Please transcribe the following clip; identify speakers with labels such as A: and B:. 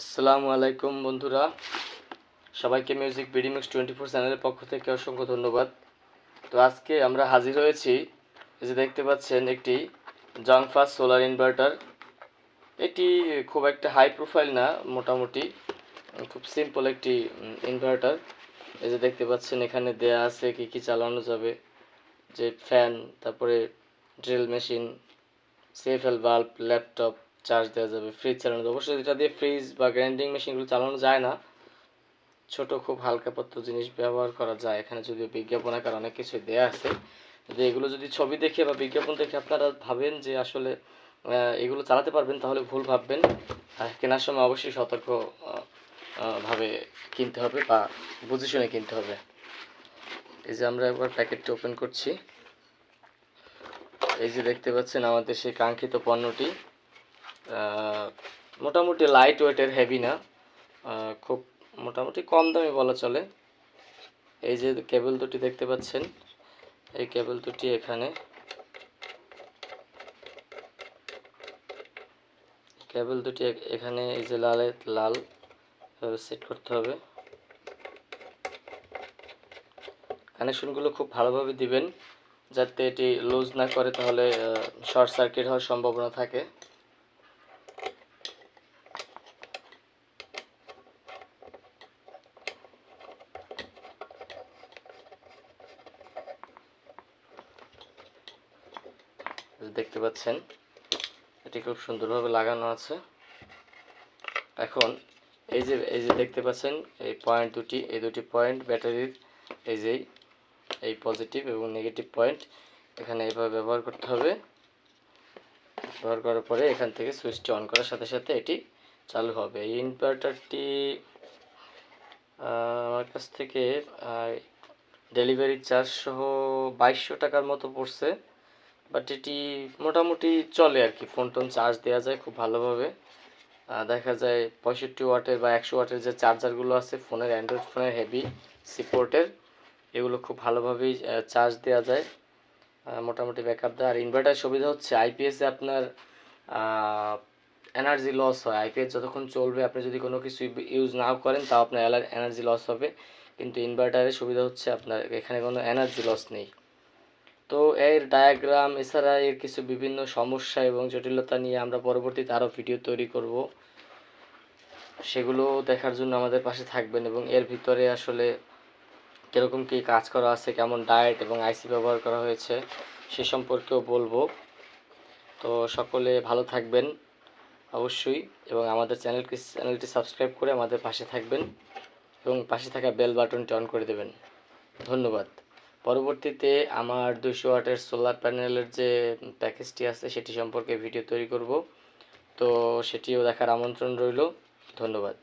A: আসসালামু আলাইকুম বন্ধুরা, সবাইকে মিউজিক বিডিমিক্স 24 চ্যানেলের পক্ষ থেকে অসংখ্য ধন্যবাদ। তো আজকে আমরা হাজির হয়েছি, এই যে দেখতে পাচ্ছেন একটি জংফাস সোলার ইনভার্টার। এটি খুব একটা হাই প্রোফাইল না, মোটামুটি খুব সিম্পল একটি ইনভার্টার। এই যে দেখতে পাচ্ছেন এখানে দেয়া আছে কি কি চালানো যাবে, যে ফ্যান, তারপরে drill machine, CFL bulb, laptop charge দেওয়া যাবে, ফ্রিজ চালানো যাবে। অবশ্যই এটা দিয়ে ফ্রিজ বা গ্রাইন্ডিং মেশিনগুলো চালানো যায় না, ছোট খুব হালকা পাতলা জিনিস ব্যবহার করা যায়। এখানে যদিও বিজ্ঞাপন আকার অনেক কিছু দেয়া আছে, যদি এগুলো যদি ছবি দেখে বা বিজ্ঞাপন দেখে আপনারা ভাবেন যে আসলে এগুলো চালাতে পারবেন, তাহলে ভুল ভাববেন। কেনার সময় অবশ্যই সতর্ক ভাবে কিনতে হবে বা বুঝে শুনে কিনতে হবে। এই যে আমরা একবার প্যাকেটটি ওপেন করছি, এই যে দেখতে পাচ্ছেন আমাদের সেই কাঙ্ক্ষিত পণ্যটি। মোটামুটি লাইট ওয়েটের, হেভি না, খুব মোটামুটি কম দামি বলা চলে। এই যে কেবল দুটি দেখতে পাচ্ছেন, এই কেবল দুটি এখানে, কেবল দুটি এখানে, এই যে লাল সেট করতে হবে। কানেকশনগুলো খুব ভালোভাবে দিবেন যাতে এটি লুজ না করে, তাহলে শর্ট সার্কিট হওয়ার সম্ভাবনা থাকে। দেখতে পাচ্ছেন এটি খুব সুন্দরভাবে লাগানো আছে। এখন এই যে দেখতে পাচ্ছেন এই পয়েন্ট দুটি, এই দুটি পয়েন্ট ব্যাটারির, এই পজিটিভ এবং নেগেটিভ পয়েন্ট এখানে এইভাবে ব্যবহার করতে হবে। ব্যবহার করার পরে এখান থেকে সুইচটি অন করার সাথে সাথে এটি চালু হবে। এই ইনভার্টারটি আমার কাছ থেকে ডেলিভারি চার্জ সহ 2200 টাকার মতো পড়ছে, বাট এটি মোটামুটি চলে আর কি। ফোন টোন চার্জ দেওয়া যায় খুব ভালোভাবে। দেখা যায় 65 ওয়াটের বা 100 ওয়াটের যে চার্জারগুলো আছে ফোনের, অ্যান্ড্রয়েড ফোনের হেভি সিপোর্টের, এগুলো খুব ভালোভাবেই চার্জ দেওয়া যায়, মোটামুটি ব্যাকআপ দেয়। আর ইনভার্টার সুবিধা হচ্ছে আইপিএসে আপনার এনার্জি লস হয়। আইপিএস যতক্ষণ চলবে, আপনি যদি কোনো কিছু ইউজ নাও করেন তাও আপনার এনার্জি লস হবে, কিন্তু ইনভার্টারের সুবিধা হচ্ছে আপনার এখানে কোনো এনার্জি লস নেই। তো এর ডায়াগ্রাম এছাড়া এর কিছু বিভিন্ন সমস্যা এবং জটিলতা নিয়ে আমরা পরবর্তীতে আরও ভিডিও তৈরি করব, সেগুলো দেখার জন্য আমাদের পাশে থাকবেন। এবং এর ভিতরে আসলে কীরকম কী কাজ করা আছে, কেমন ডায়েট এবং আইসি ব্যবহার করা হয়েছে সে সম্পর্কেও বলবো। তো সকলে ভালো থাকবেন অবশ্যই, এবং আমাদের চ্যানেলটি সাবস্ক্রাইব করে আমাদের পাশে থাকবেন এবং পাশে থাকা বেল বাটনটি অন করে দেবেন। ধন্যবাদ। পরবর্তীতে আমার 200 ওয়াটের সোলার প্যানেলের যে প্যাকেজটি আছে সেটি সম্পর্কে ভিডিও তৈরি করব, তো সেটিও দেখার আমন্ত্রণ রইল। ধন্যবাদ।